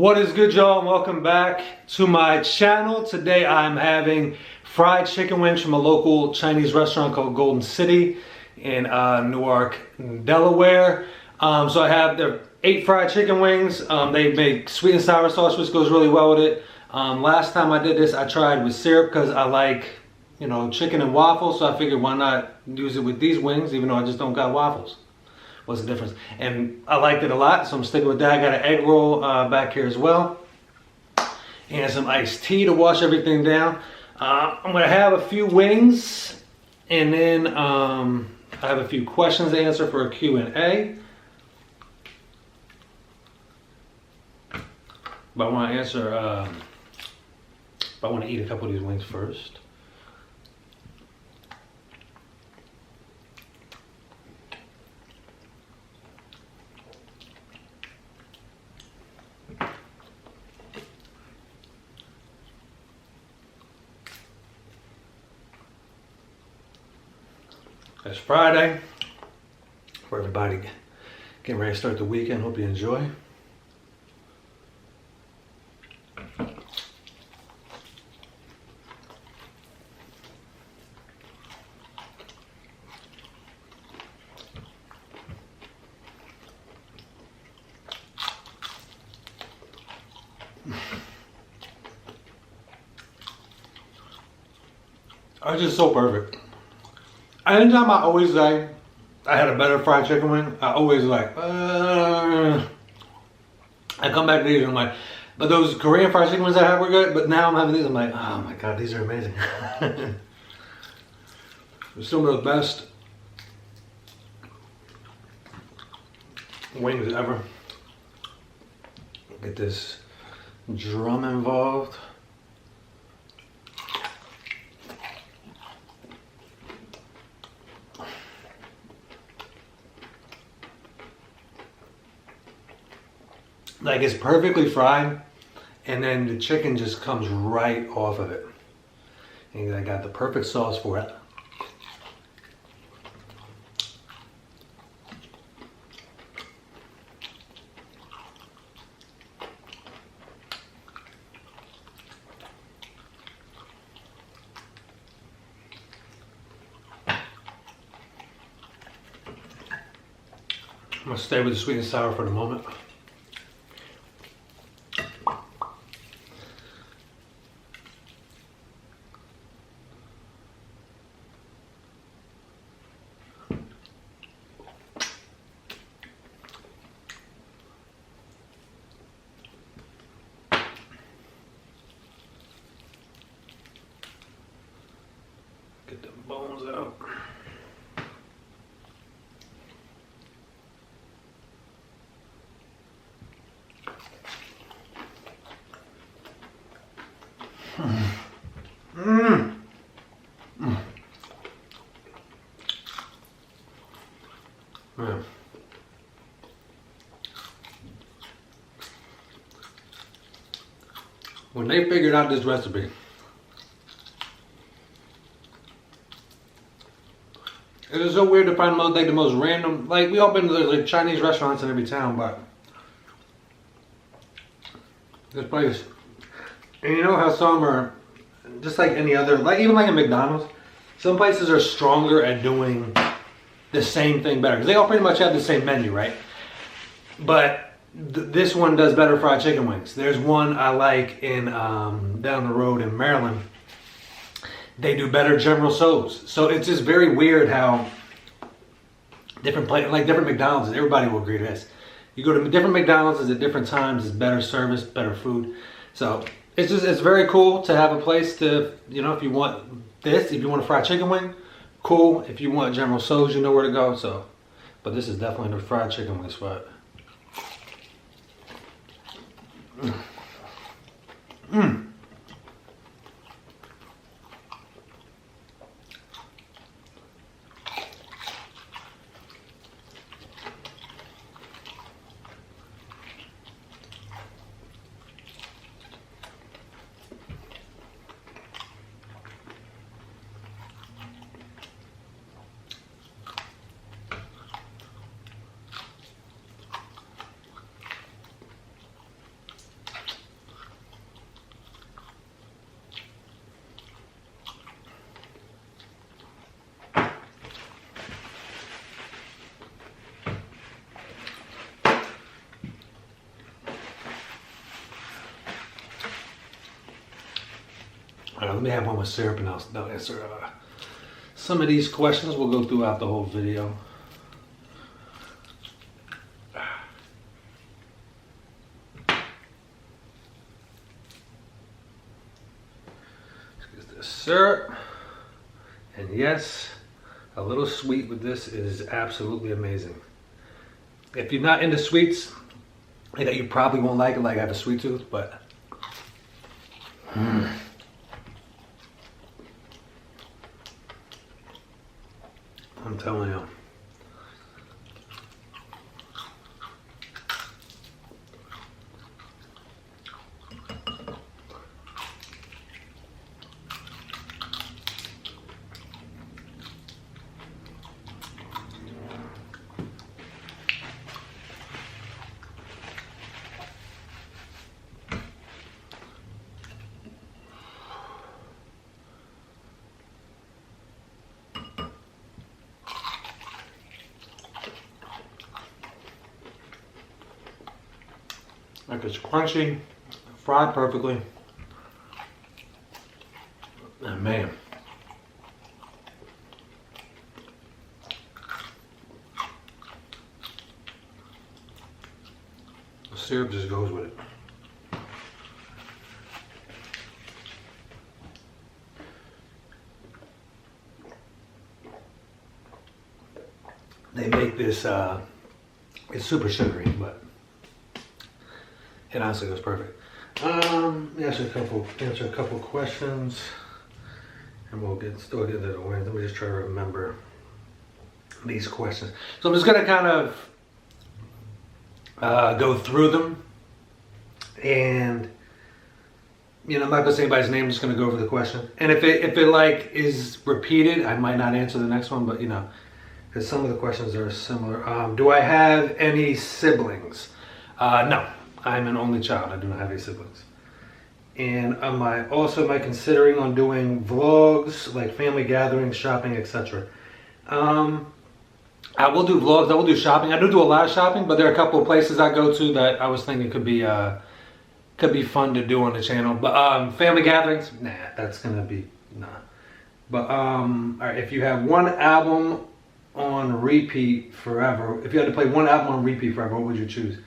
What is good, y'all? Welcome back to my channel. Today I'm having fried chicken wings from a local Chinese restaurant called Golden City in Newark, Delaware. So I have the 8 fried chicken wings. They make sweet and sour sauce, which goes really well with it. Last time I did this, I tried with syrup because I like, you know, chicken and waffles. So I figured why not use it with these wings, even though I just don't got waffles. What's the difference? And I liked it a lot, so I'm sticking with that. I got an egg roll back here as well. And some iced tea to wash everything down. I'm gonna have a few wings, and then I have a few questions to answer for a Q&A. But I wanna answer, but I wanna eat a couple of these wings first. It's Friday for everybody getting ready to start the weekend. Hope you enjoy. It's just so perfect. Anytime I always say I had a better fried chicken wing, I always like, I come back to these and I'm like, but those Korean fried chicken wings I had were good, but now I'm having these, I'm like, oh my God, these are amazing. They're some of the best wings ever. Get this drum involved. Like, it's perfectly fried, and then the chicken just comes right off of it. And I got the perfect sauce for it. I'm gonna stay with the sweet and sour for the moment. Get the bones out. Man. When they figured out this recipe, it is so weird to find like the most random, like we all been to like Chinese restaurants in every town, but this place, and you know how some are just like any other, like even like a McDonald's, some places are stronger at doing the same thing better because they all pretty much have the same menu, right? But this one does better fried chicken wings. There's one I like in down the road in Maryland. They do better General Tso's. So it's just very weird how different places, like different McDonald's, everybody will agree to this. You go to different McDonald's at different times, it's better service, better food. So it's very cool to have a place to, you know, if you want this, if you want a fried chicken wing, cool. If you want General Tso's, you know where to go. So, but this is definitely the fried chicken wing spot. Let me have one with syrup and I'll answer some of these questions. We'll go throughout the whole video. Let's get this syrup. And yes, a little sweet with this is absolutely amazing. If you're not into sweets, you probably won't like it, like I have a sweet tooth, but I'm telling you. Like it's crunchy, fried perfectly, and man, the syrup just goes with it. They make this, it's super sugary, but it honestly goes perfect. Answer a couple questions, and we'll still get to the wins. Let me just try to remember these questions. So I'm just gonna kind of go through them, and I'm not gonna say anybody's name. I'm just gonna go over the question, and if it like is repeated, I might not answer the next one, but because some of the questions are similar. Do I have any siblings? No. I'm an only child. I do not have any siblings. And am I considering on doing vlogs, like family gatherings, shopping, etc.? I will do vlogs. I will do shopping. I do a lot of shopping, but there are a couple of places I go to that I was thinking could be fun to do on the channel. But family gatherings, nah, that's gonna be nah. But all right, if you have one album on repeat forever, if you had to play one album on repeat forever, what would you choose?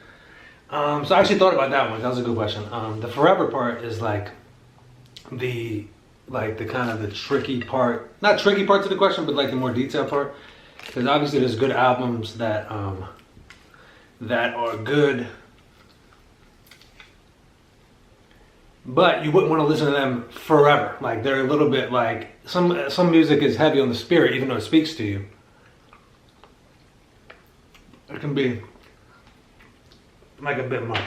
So I actually thought about that one. That was a good question. The forever part is like the kind of the tricky part, not tricky parts of the question, but like the more detailed part. Because obviously there's good albums that are good, but you wouldn't want to listen to them forever. Like they're a little bit like some music is heavy on the spirit, even though it speaks to you. It can be like a bit much,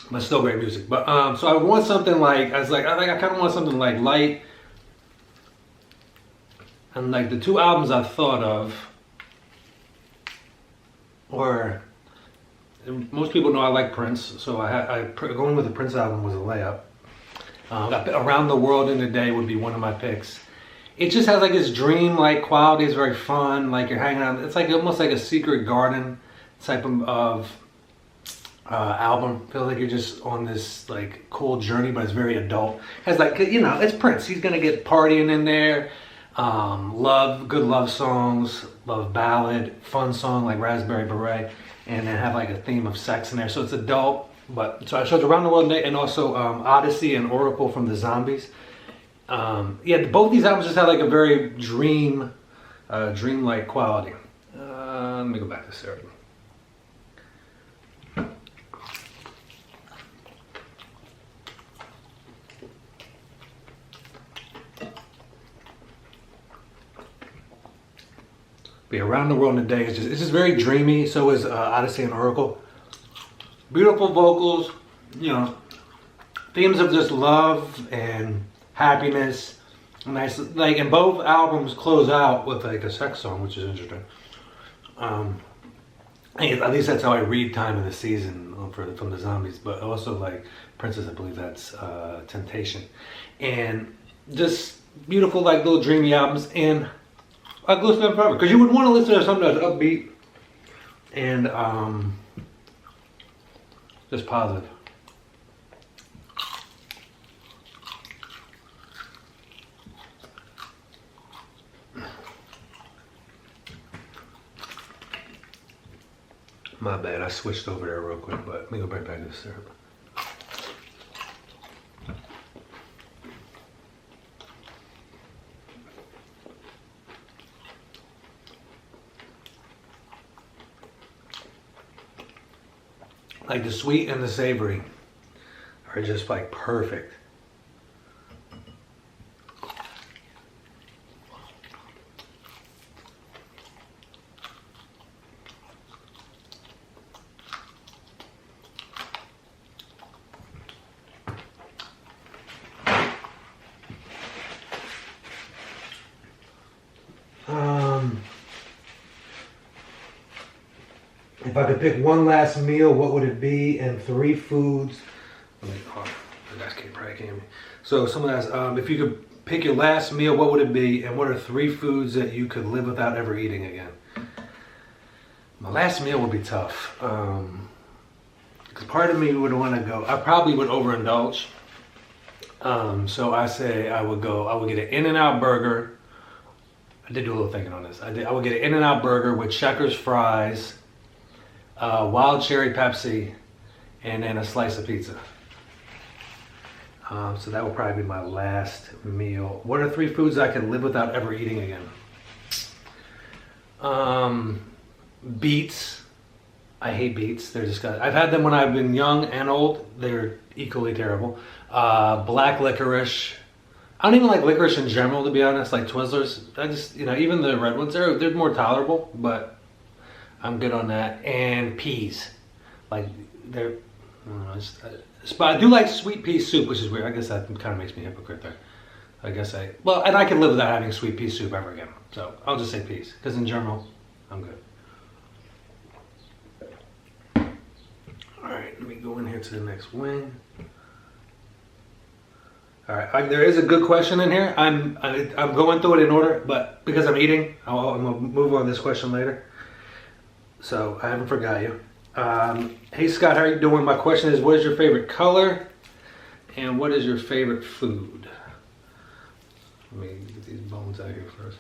but still great music. But so I want something like I think I kind of want something like light, and like the two albums I thought of, or most people know I like Prince, so going with the Prince album was a layup. Around the World in a Day would be one of my picks. It just has like this dream-like quality. It's very fun. Like you're hanging out. It's like almost like a secret garden type of album. Feels like you're just on this like cool journey, but it's very adult. Has like it's Prince. He's gonna get partying in there. Good love songs, love ballad, fun song like Raspberry Beret, and then have like a theme of sex in there. So it's adult. But so I showed Around the World and also Odyssey and Oracle from the Zombies. Yeah, both these albums just have like a very dream-like quality. Let me go back to Sarah. But Around the World in a Day is it's just very dreamy. So is Odyssey and Oracle. Beautiful vocals, themes of just love and happiness. Nice, like, and both albums close out with like a sex song, which is interesting. At least that's how I read Time of the Season from the Zombies. But also like Princess, I believe that's Temptation, and just beautiful like little dreamy albums. And I could listen to them forever because you would want to listen to something that's upbeat and just positive. My bad, I switched over there real quick, but let me go right back to the syrup. Like the sweet and the savory are just like perfect. If I could pick one last meal, what would it be? And 3 foods. The guys probably can't hear me. So someone asked, if you could pick your last meal, what would it be? And what are 3 foods that you could live without ever eating again? My last meal would be tough. Because part of me would want to go, I probably would overindulge. So I say I would get an In-N-Out burger. I did do a little thinking on this. I would get an In-N-Out burger with Checkers fries, wild cherry Pepsi, and then a slice of pizza. So that would probably be my last meal. What are 3 foods I can live without ever eating again? Beets. I hate beets. They're disgusting. I've had them when I've been young and old. They're equally terrible. Black licorice. I don't even like licorice in general, to be honest. Like Twizzlers. I just, even the red ones, they're more tolerable, but I'm good on that. And peas. Like, they're, I don't know, but I do like sweet pea soup, which is weird. I guess that kind of makes me a hypocrite there. And I can live without having sweet pea soup ever again. So I'll just say peas, because in general, I'm good. All right, let me go in here to the next wing. All right, there is a good question in here. I'm going through it in order, but because I'm eating, I'm gonna move on to this question later. So I haven't forgot you. Hey Scott, how are you doing? My question is, what is your favorite color, and what is your favorite food? Let me get these bones out here first.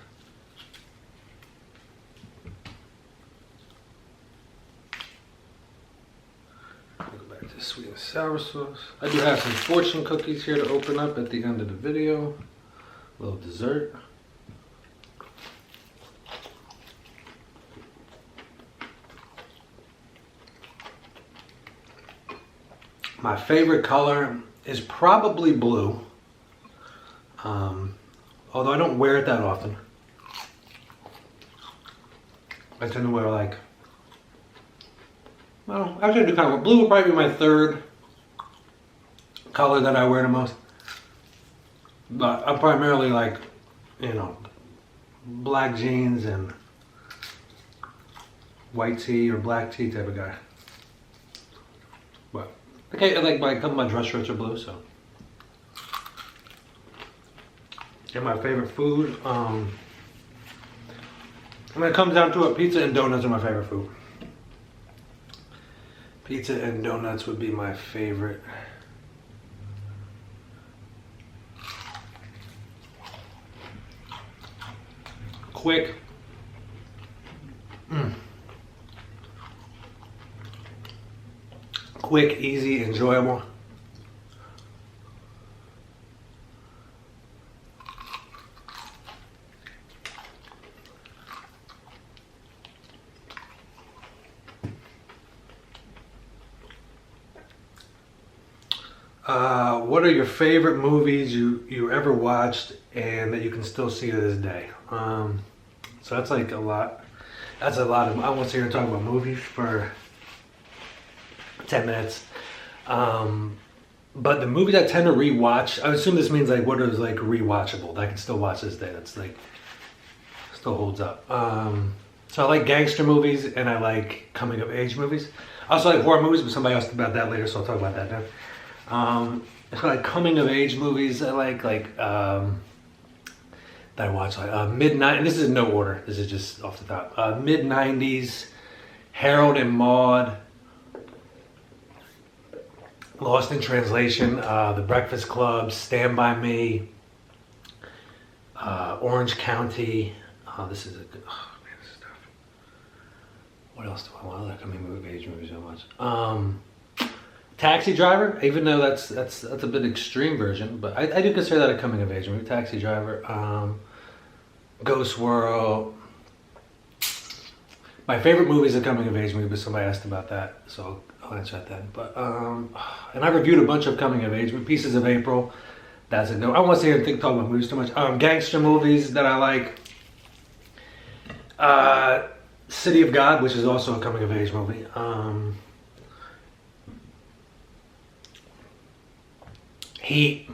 Go back to sweet and sour sauce. I do have some fortune cookies here to open up at the end of the video. A little dessert. My favorite color is probably blue. Although I don't wear it that often. I tend to wear actually I do kind of, blue would probably be my 3rd color that I wear the most. But I'm primarily black jeans and white tee or black tee type of guy. But okay, a couple of my dress shirts are blue, so. And my favorite food, when it comes down to it, pizza and donuts are my favorite food. Pizza and donuts would be my favorite. Quick. Quick, easy, enjoyable. What are your favorite movies you ever watched and that you can still see to this day? So that's a lot. That's a lot of, I won't sit here and talk about movies for 10 minutes. But the movies I tend to rewatch, I assume this means what is rewatchable that I can still watch this day. That's still holds up. So I like gangster movies and I like coming of age movies. I also like horror movies, but somebody asked about that later, so I'll talk about that now. It's like coming of age movies. I like that I watch mid-90s, and this is in no order, this is just off the top. Mid-90s, Harold and Maude, Lost in Translation, The Breakfast Club, Stand By Me, Orange County. This is a good, oh man, this is tough. What else do I want? I like coming of age movies so much. Taxi Driver, even though that's a bit extreme version, but I do consider that a coming of age movie. Taxi Driver, Ghost World. My favorite movie is a coming of age movie, but somebody asked about that, so I'll answer that then. But and I reviewed a bunch of coming of age movies. Pieces of April. That's a no. I don't want to sit here and talk about movies too much. Gangster movies that I like. City of God, which is also a coming of age movie. Heat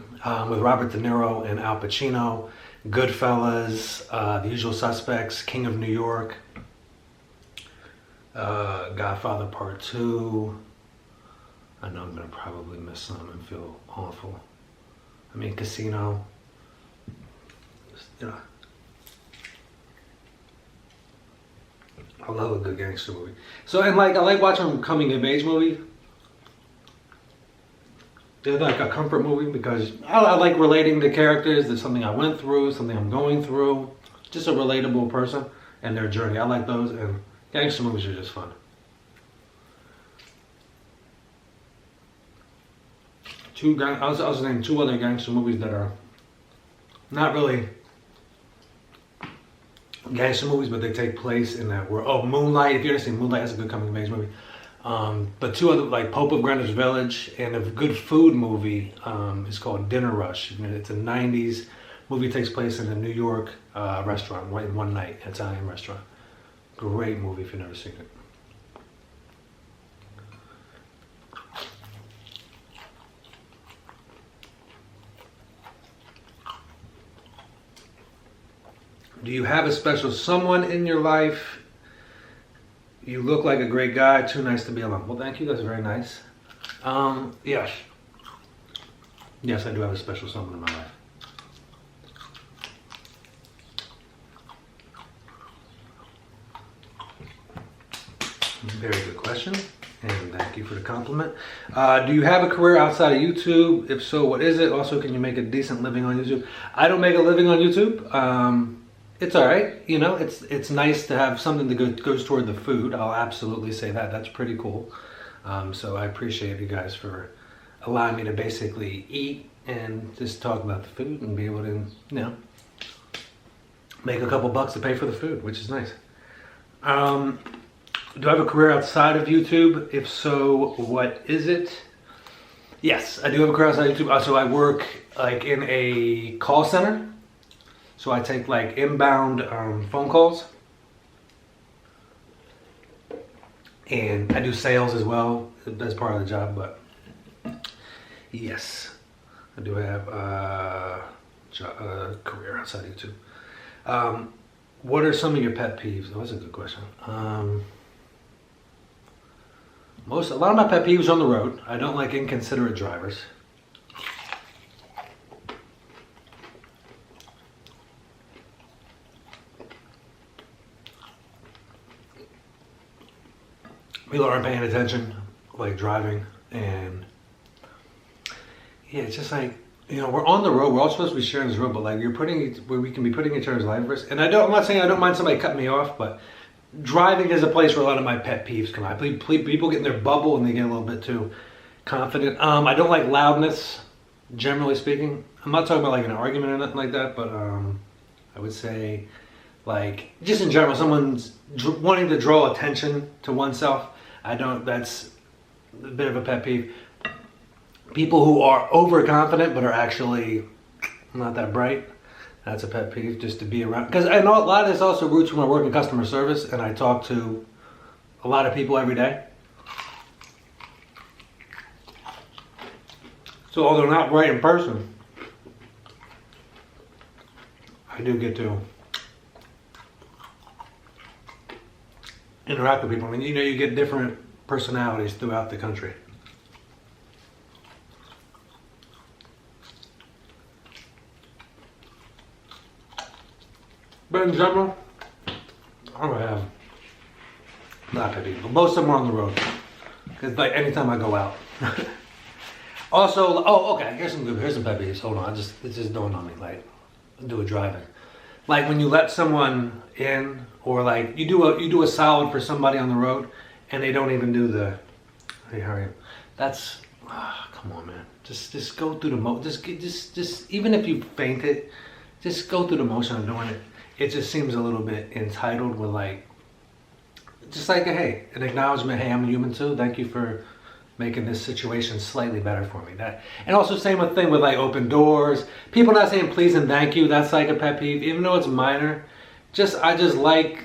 with Robert De Niro and Al Pacino. Goodfellas, The Usual Suspects, King of New York, Godfather Part 2. I know I'm going to probably miss some and feel awful. I mean, Casino. You know, I love a good gangster movie. So, and like, I like watching coming of age movie. They're like a comfort movie because I like relating to characters. There's something I went through, something I'm going through. Just a relatable person and their journey. I like those, and gangster movies are just fun. I was naming two other gangster movies that are not really gangster movies, but they take place in that world. Oh, Moonlight. If you ever seen Moonlight, that's a good coming of age movie. But two other, like Pope of Greenwich Village, and a good food movie is called Dinner Rush. It's a 90s movie, takes place in a New York restaurant, in one night, Italian restaurant. Great movie if you've never seen it. Do you have a special someone in your life? You look like a great guy, too nice to be alone. Well, thank you, that's very nice. Yes. Yes, I do have a special someone in my life. Very good question, and thank you for the compliment. Do you have a career outside of YouTube? If so, what is it? Also, can you make a decent living on YouTube? I don't make a living on YouTube. It's all right, you know. It's nice to have something that goes toward the food. I'll absolutely say that. That's pretty cool. So I appreciate you guys for allowing me to basically eat and just talk about the food and be able to, you know, make a couple bucks to pay for the food, which is nice. Do I have a career outside of YouTube? If so, what is it? Yes, I do have a career outside of YouTube. So I work like in a call center. So I take like inbound phone calls, and I do sales as well. That's part of the job, but yes, I do have a career outside of YouTube. What are some of your pet peeves? That was a good question. A lot of my pet peeves are on the road. I don't like inconsiderate drivers. People aren't paying attention, like driving, and yeah, it's just like, you know, we're on the road. We're all supposed to be sharing this road, but like we can be putting each other's life risk. And I'm not saying I don't mind somebody cutting me off, but driving is a place where a lot of my pet peeves come out. People get in their bubble and they get a little bit too confident. I don't like loudness, generally speaking. I'm not talking about like an argument or nothing like that, but I would say, like, just in general, someone's wanting to draw attention to oneself. That's a bit of a pet peeve. People who are overconfident but are actually not that bright. That's a pet peeve, just to be around. Because I know a lot of this also roots from my work in customer service, and I talk to a lot of people every day. So although not right in person, I do get to interact with people. I mean, you know, you get different personalities throughout the country. But in general, I don't have not pet peeves, but most of them are on the road. Because like anytime I go out. Also, oh, okay, here's some pet peeves. Hold on, it's just dawned on me, like, do a driving. like when you let someone in, or like you do a solid for somebody on the road, and they don't even do the, hey, how are you? That's, come on, man. Just go through the just even if you faint it, just go through the motion of doing it. It just seems a little bit entitled with like, just like, hey, an acknowledgement. Hey, I'm a human too. Thank you for making this situation slightly better for me. That, and also same thing with like open doors. People not saying please and thank you. That's like a pet peeve, even though it's minor. I just like,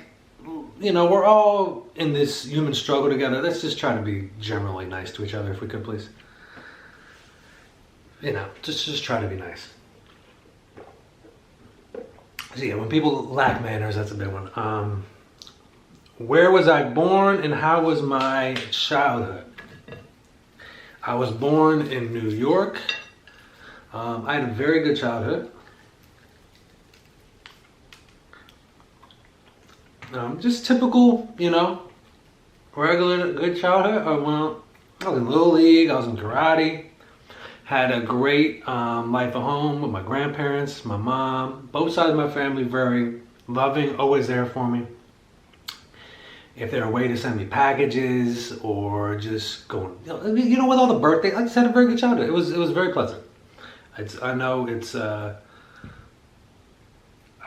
you know, we're all in this human struggle together. Let's just try to be generally nice to each other if we could, please. You know, just try to be nice. So yeah, when people lack manners, that's a big one. Where was I born and how was my childhood? I was born in New York. I had a very good childhood. Just typical, you know, regular good childhood. Well, I was in Little League, I was in karate. Had a great life at home with my grandparents, my mom. Both sides of my family very loving, always there for me. If there were a way to send me packages or just going, you know, with all the birthdays, I just had a very good childhood. It was very pleasant. I know it's, I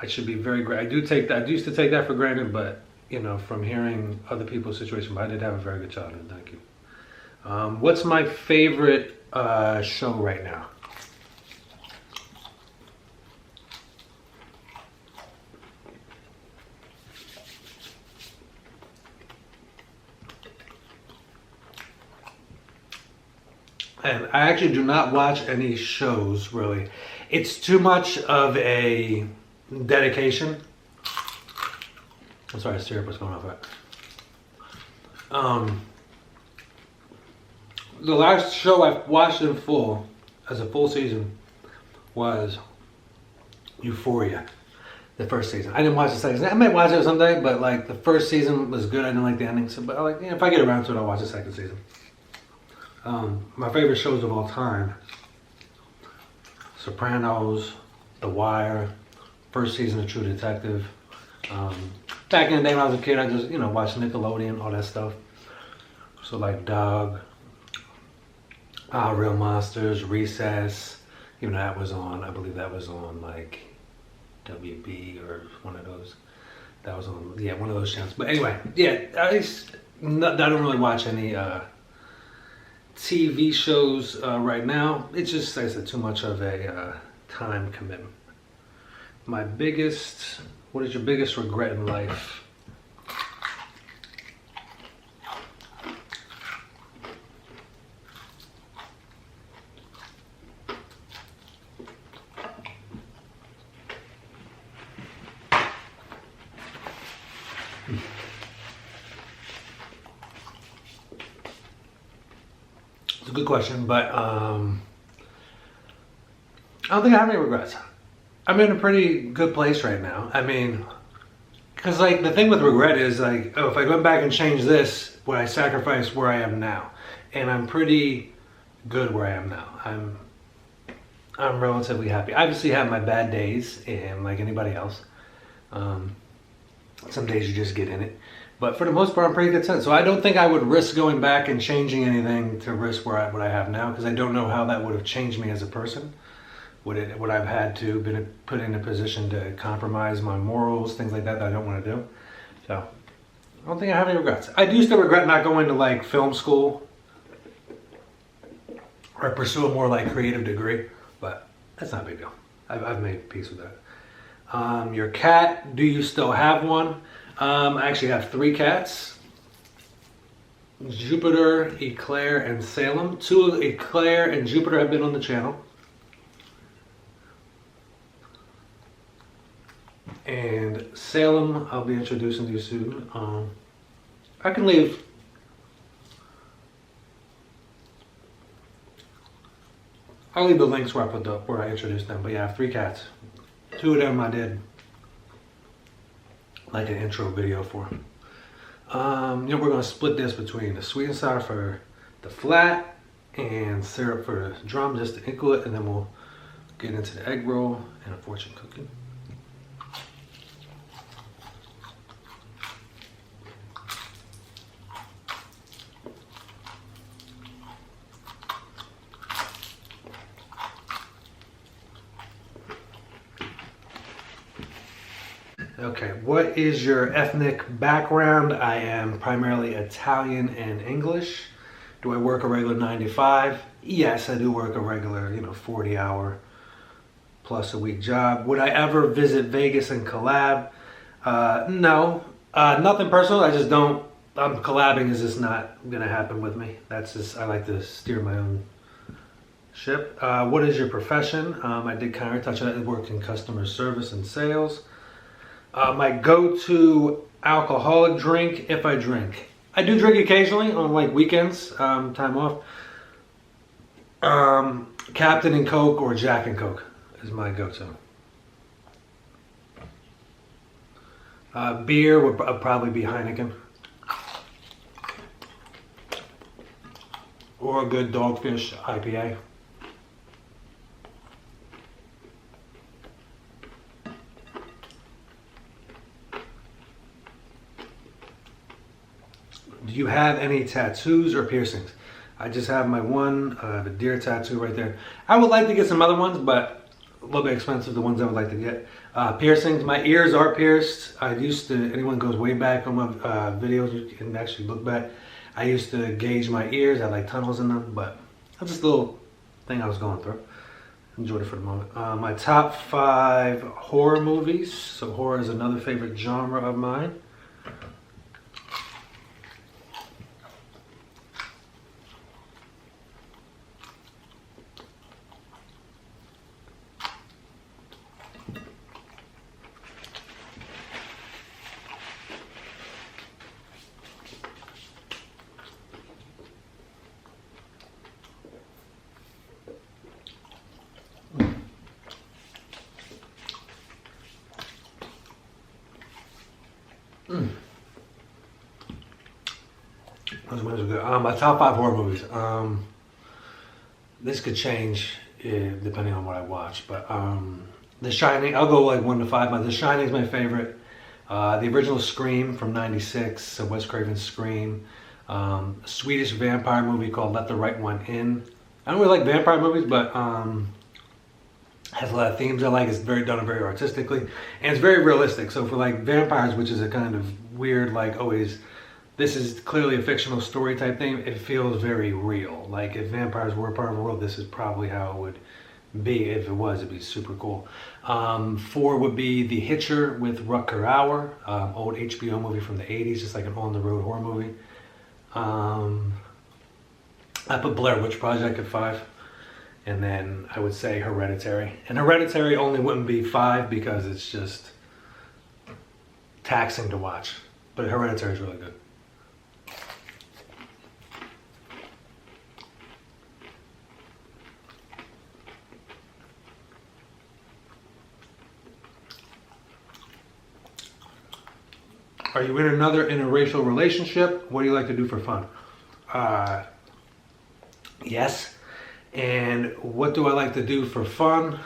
should be very grateful. I used to take that for granted, but you know, from hearing other people's situation, but I did have a very good childhood. Thank you. What's my favorite show right now? And I actually do not watch any shows, really. It's too much of a dedication. I'm sorry, syrup was going off that. The last show I watched in full, as a full season, was Euphoria. The first season. I didn't watch the second season. I might watch it someday, but like the first season was good. I didn't like the ending, so but like, if I get around to it, I'll watch the second season. My favorite shows of all time: Sopranos, The Wire, first season of True Detective. Back in the day when I was a kid, I just, you know, watched Nickelodeon, all that stuff. So like Doug, Real Monsters, Recess. Even though that was on, I believe that was on like WB or one of those. That was on, yeah, one of those channels. But anyway, yeah, I don't really watch any TV shows right now. It's just, like I said, too much of a time commitment. What is your biggest regret in life? It's a good question, but I don't think I have any regrets. I'm in a pretty good place right now. I mean, because like the thing with regret is like, oh, if I went back and changed this, would I sacrifice where I am now? And I'm pretty good where I am now. I'm relatively happy. I obviously have my bad days, and like anybody else, some days you just get in it. But for the most part, I'm pretty content. So I don't think I would risk going back and changing anything to risk what I have now, because I don't know how that would have changed me as a person. Would I've had to been put in a position to compromise my morals, things like that I don't want to do. So I don't think I have any regrets. I do still regret not going to like film school or pursue a more like creative degree, but that's not a big deal. I've made peace with that. Your cat, do you still have one? I actually have 3 cats. Jupiter, Eclair, and Salem. 2 of Eclair and Jupiter have been on the channel. And Salem, I'll be introducing to you soon. I can leave. I'll leave the links where I put where I introduced them. But yeah, I have 3 cats. 2 of them I did like an intro video for. We're gonna split this between the sweet and sour for the flat and syrup for the drum, just to equal it, and then we'll get into the egg roll and a fortune cookie. Okay, what is your ethnic background? I am primarily Italian and English. Do I work a regular 9 to 5? Yes, I do work a regular, 40-hour plus a week job. Would I ever visit Vegas and collab? No, nothing personal. I just don't. Collabing is just not gonna happen with me. That's just, I like to steer my own ship. What is your profession? I did kind of touch on it. I work in customer service and sales. My go-to alcoholic drink, if I drink. I do drink occasionally on like weekends, time off. Captain and Coke or Jack and Coke is my go-to. Beer would probably be Heineken. Or a good Dogfish IPA. Do you have any tattoos or piercings? I just have my one, I have a deer tattoo right there. I would like to get some other ones, but a little bit expensive, the ones I would like to get. Piercings, my ears are pierced. I used to, anyone goes way back on my videos, you can actually look back. I used to gauge my ears, I had like tunnels in them, but that's just a little thing I was going through. Enjoyed it for the moment. My top 5 horror movies. So horror is another favorite genre of mine. Those movies are good. My top 5 horror movies. This could change depending on what I watch, but The Shining, I'll go like 1 to 5. But The Shining is my favorite. The original Scream from '96, so Wes Craven's Scream. A Swedish vampire movie called Let the Right One In. I don't really like vampire movies, but has a lot of themes I like. It's done very artistically, and it's very realistic. So for like vampires, which is a kind of weird, like always, this is clearly a fictional story type thing. It feels very real. Like if vampires were part of the world, this is probably how it would be. If it was, it'd be super cool. 4 would be The Hitcher with Rutger Hauer, old HBO movie from the '80s, just like an on-the-road horror movie. I put Blair Witch Project at 5. And then I would say Hereditary. And Hereditary only wouldn't be 5 because it's just taxing to watch. But Hereditary is really good. Are you in another interracial relationship? What do you like to do for fun? Yes. And what do I like to do for fun?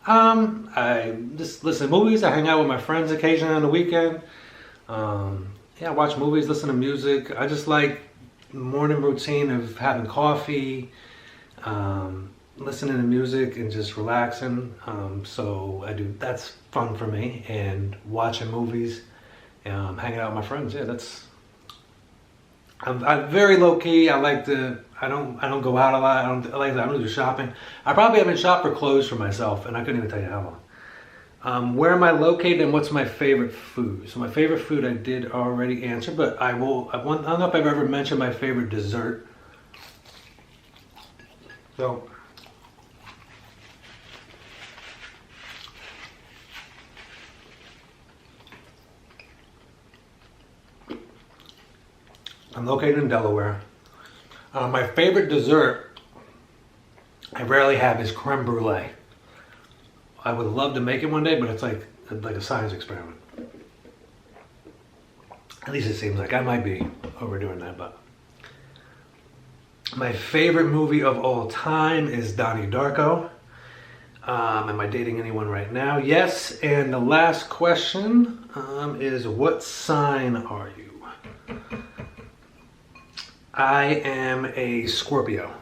I just listen to movies. I hang out with my friends occasionally on the weekend. Yeah, watch movies, listen to music. I just like the morning routine of having coffee, listening to music and just relaxing. So that's fun for me. And watching movies, hanging out with my friends. Yeah, I'm very low key. I don't go out a lot. I don't do shopping. I probably haven't shopped for clothes for myself, and I couldn't even tell you how long. Where am I located and what's my favorite food? So my favorite food I did already answer, but I don't know if I've ever mentioned my favorite dessert. So I'm located in Delaware. My favorite dessert I rarely have is creme brulee. I would love to make it one day, but it's like a science experiment. At least it seems like. I might be overdoing that, but my favorite movie of all time is Donnie Darko. Am I dating anyone right now? Yes. And the last question is, what sign are you? I am a Scorpio.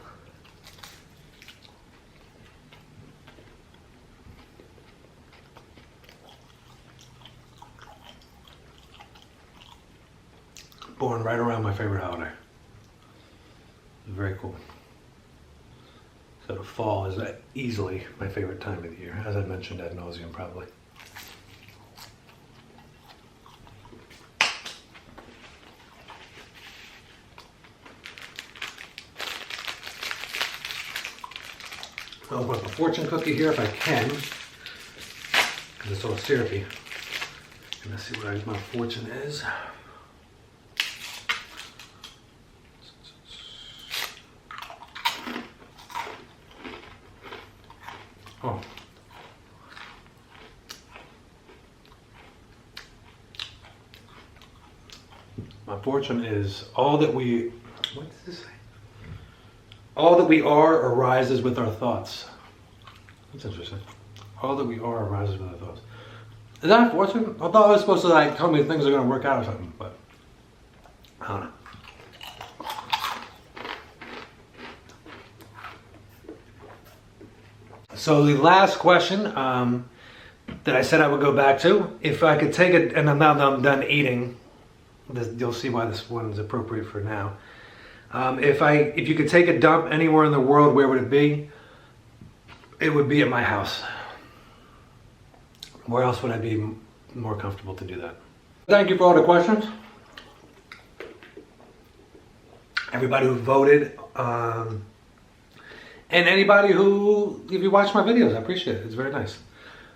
born right around my favorite holiday. Very cool. So the fall is easily my favorite time of the year, as I mentioned ad nauseum probably. I'll open up a fortune cookie here if I can, because it's all syrupy. And let's see what my fortune is. Oh. My fortune is all that we, what does this say? All that we are arises with our thoughts. That's interesting. All that we are arises with our thoughts. Is that a fortune? I thought it was supposed to like tell me things are going to work out or something, but I don't know. So the last question that I said I would go back to, if I could take it, and now that I'm done eating, you'll see why this one is appropriate for now. If you could take a dump anywhere in the world, where would it be? It would be at my house. Where else would I be more comfortable to do that? Thank you for all the questions. Everybody who voted, and anybody who, if you watch my videos, I appreciate it. It's very nice.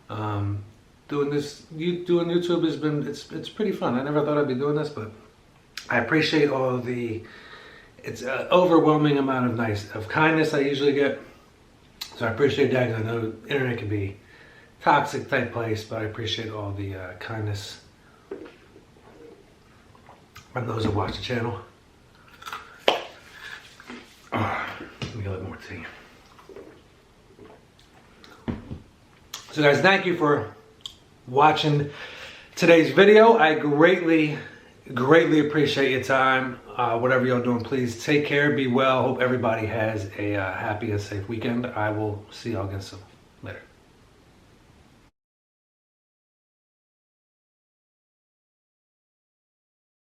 Doing YouTube has been, it's pretty fun. I never thought I'd be doing this, but I appreciate all the, it's an overwhelming amount of kindness I usually get. So I appreciate that, because I know the internet can be a toxic type place, but I appreciate all the kindness from those who watch the channel. Oh, let me get a little more tea. So guys, thank you for watching today's video. I greatly appreciate your time. Whatever y'all doing, please take care, be well. Hope everybody has a happy and safe weekend. I will see y'all again soon. Later.